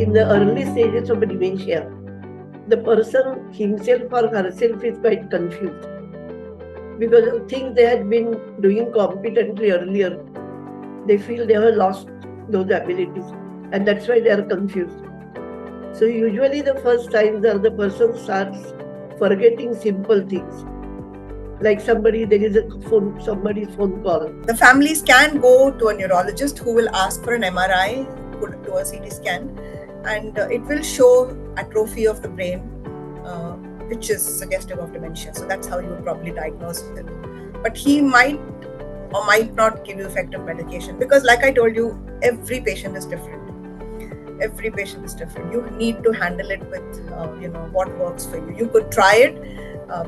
in the early stages of dementia, the person himself or herself is quite confused because of things they had been doing competently earlier. They feel they have lost those abilities, and that's why they are confused. So usually the first signs are the person starts forgetting simple things. Like there is somebody's phone call. The families can go to a neurologist who will ask for an MRI, could do a CT scan, and it will show atrophy of the brain, which is suggestive of dementia. So that's how you would probably diagnose it. But he might or might not give you effective medication because, like I told you, every patient is different. Every patient is different. You need to handle it with what works for you. You could try it,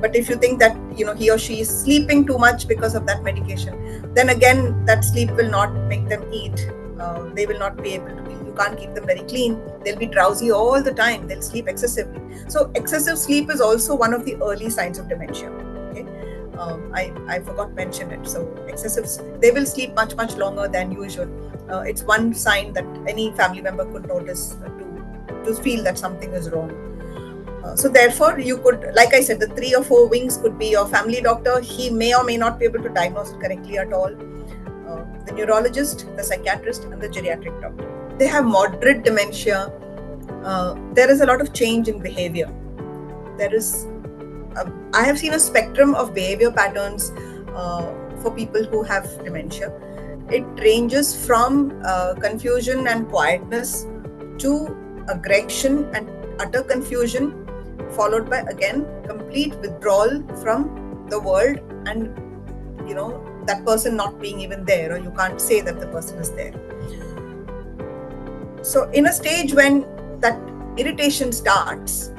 but if you think that he or she is sleeping too much because of that medication, then again that sleep will not make them eat. They will not be able to. You can't keep them very clean. They'll be drowsy all the time. They'll sleep excessively. So excessive sleep is also one of the early signs of dementia. Okay, I forgot to mention it. So they will sleep much longer than usual. It's one sign that any family member could notice to feel that something is wrong. So therefore, you could, like I said, the 3 or 4 wings could be your family doctor. He may or may not be able to diagnose it correctly at all. The neurologist, the psychiatrist, and the geriatric doctor. They have moderate dementia. There is a lot of change in behavior. I have seen a spectrum of behavior patterns for people who have dementia. It ranges from confusion and quietness to aggression and utter confusion, followed by again complete withdrawal from the world and that person not being even there, or you can't say that the person is there. So in a stage when that irritation starts,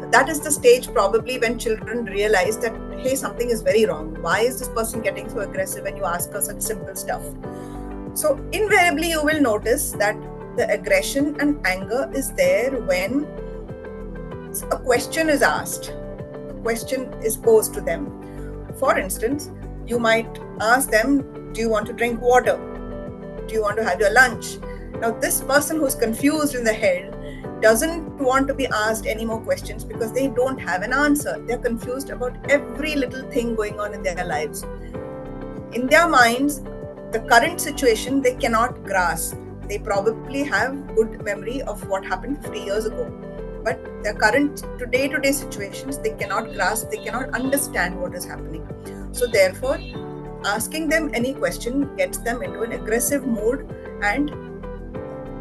that is the stage probably when children realize that, hey, something is very wrong. Why is this person getting so aggressive when you ask her such simple stuff? So invariably you will notice that the aggression and anger is there when a question is asked, a question is posed to them. For instance, you might ask them, do you want to drink water? Do you want to have your lunch? Now this person who's confused in the head doesn't want to be asked any more questions because they don't have an answer. They're confused about every little thing going on in their lives. In their minds, the current situation they cannot grasp. They probably have good memory of what happened 50 years ago. But their current day-to-day situations, they cannot grasp, they cannot understand what is happening. So therefore, asking them any question gets them into an aggressive mood, and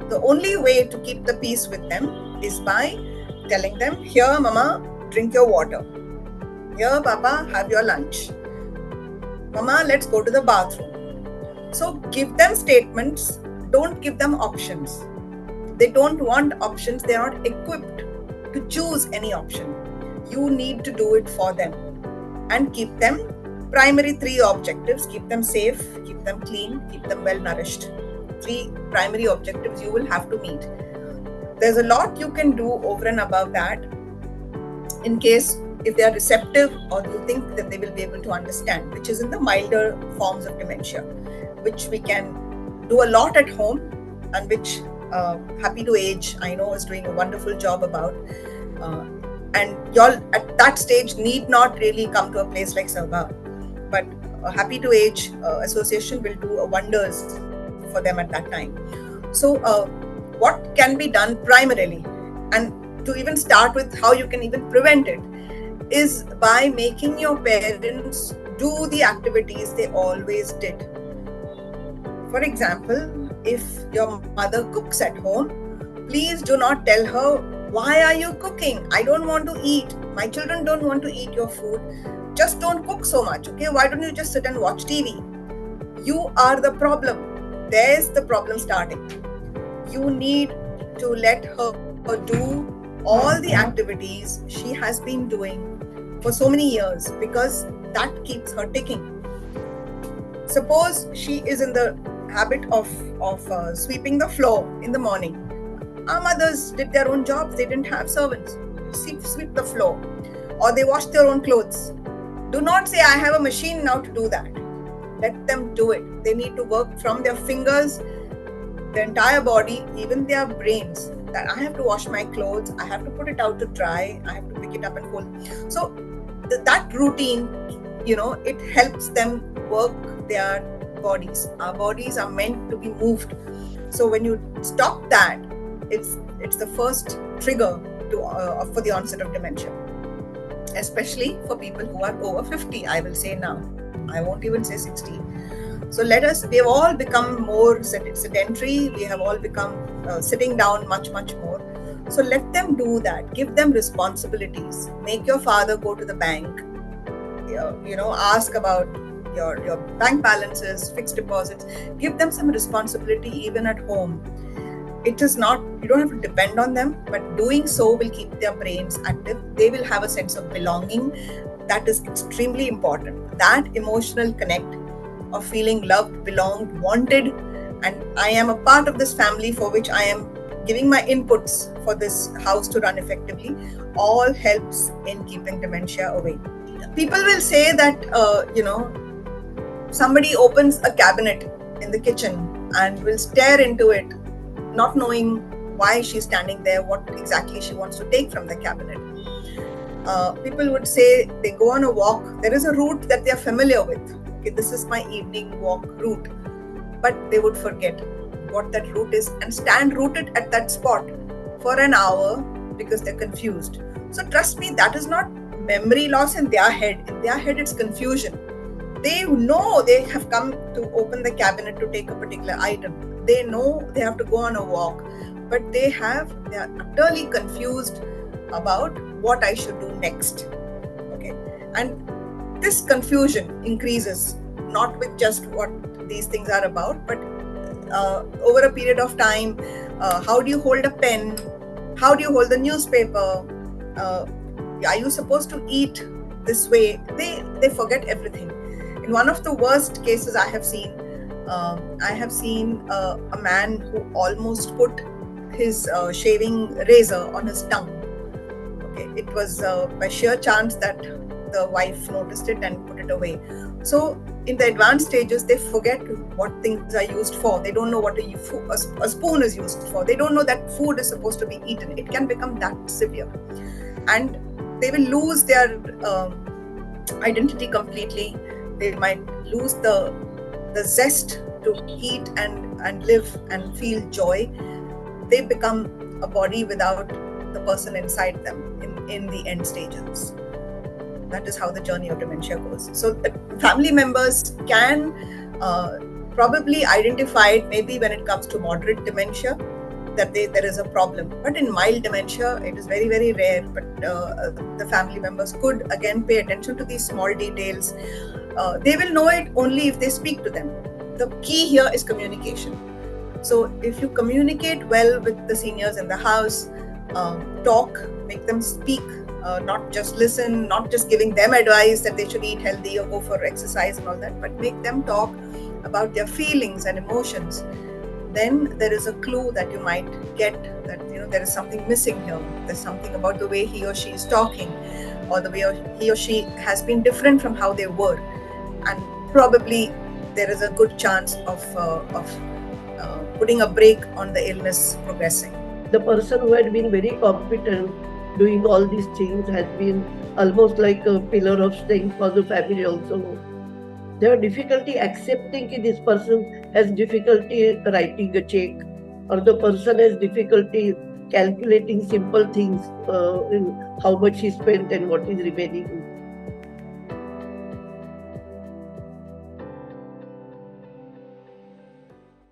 the only way to keep the peace with them is by telling them, here mama, drink your water. Here papa, have your lunch. Mama, let's go to the bathroom. So give them statements, don't give them options. They don't want options, they are not equipped to choose any option. You need to do it for them and keep them primary 3 objectives: keep them safe, keep them clean, keep them well nourished. 3 primary objectives you will have to meet. There's a lot you can do over and above that in case if they are receptive or you think that they will be able to understand, which is in the milder forms of dementia, which we can do a lot at home and which Happy to Age, I know, is doing a wonderful job about. And y'all at that stage need not really come to a place like Sarva, but Happy to Age Association will do wonders for them at that time. So what can be done primarily, and to even start with how you can even prevent it, is by making your parents do the activities they always did. For example, if your mother cooks at home, please do not tell her, why are you cooking? I don't want to eat. My children don't want to eat your food. Just don't cook so much, okay? Why don't you just sit and watch TV? You are the problem. There's the problem starting. You need to let her do all the activities she has been doing for so many years, because that keeps her ticking. Suppose she is in the habit of sweeping the floor in the morning. Our mothers did their own jobs. They didn't have servants. Sweep the floor. Or they wash their own clothes. Do not say, I have a machine now to do that. Let them do it. They need to work from their fingers, their entire body, even their brains. that I have to wash my clothes, I have to put it out to dry, I have to pick it up and fold. So that routine, it helps them work their bodies. Our bodies are meant to be moved. So when you stop that, it's the first trigger for the onset of dementia, especially for people who are over 50. I will say now, I won't even say 60. So we have all become more sedentary. We have all become sitting down much more. So let them do that. Give them responsibilities. Make your father go to the bank. Ask about your bank balances, fixed deposits. Give them some responsibility even at home. It is not, you don't have to depend on them, but doing so will keep their brains active. They will have a sense of belonging. That is extremely important. That emotional connect of feeling loved, belonged, wanted, and I am a part of this family for which I am giving my inputs for this house to run effectively, all helps in keeping dementia away. People will say that, somebody opens a cabinet in the kitchen and will stare into it, not knowing why she's standing there, what exactly she wants to take from the cabinet. People would say they go on a walk. There is a route that they are familiar with. Okay, this is my evening walk route. But they would forget what that route is and stand rooted at that spot for an hour because they're confused. So trust me, that is not memory loss in their head. In their head, it's confusion. They know they have come to open the cabinet to take a particular item. They know they have to go on a walk, but they are utterly confused about what I should do next. Okay, and this confusion increases not with just what these things are about, but over a period of time. How do you hold a pen? How do you hold the newspaper? Are you supposed to eat this way? They forget everything. In one of the worst cases I have seen a man who almost put his shaving razor on his tongue. Okay, it was by sheer chance that the wife noticed it and put it away. So in the advanced stages, they forget what things are used for. They don't know what a spoon is used for. They don't know that food is supposed to be eaten. It can become that severe, and they will lose their identity completely. They might lose the zest to eat and live and feel joy. They become a body without the person inside them in the end stages. That is how the journey of dementia goes. So family members can probably identify it maybe when it comes to moderate dementia, that there is a problem. But in mild dementia, it is very, very rare. But the family members could again pay attention to these small details. They will know it only if they speak to them. The key here is communication. So if you communicate well with the seniors in the house, talk, make them speak, not just listen, not just giving them advice that they should eat healthy or go for exercise and all that, but make them talk about their feelings and emotions. Then there is a clue that you might get that there is something missing here. There's something about the way he or she is talking, or the way he or she has been different from how they were, and probably there is a good chance of putting a brake on the illness progressing. The person who had been very competent doing all these things has been almost like a pillar of strength for the family also. They have difficulty accepting that this person has difficulty writing a check, or the person has difficulty calculating simple things, in how much he spent and what is remaining.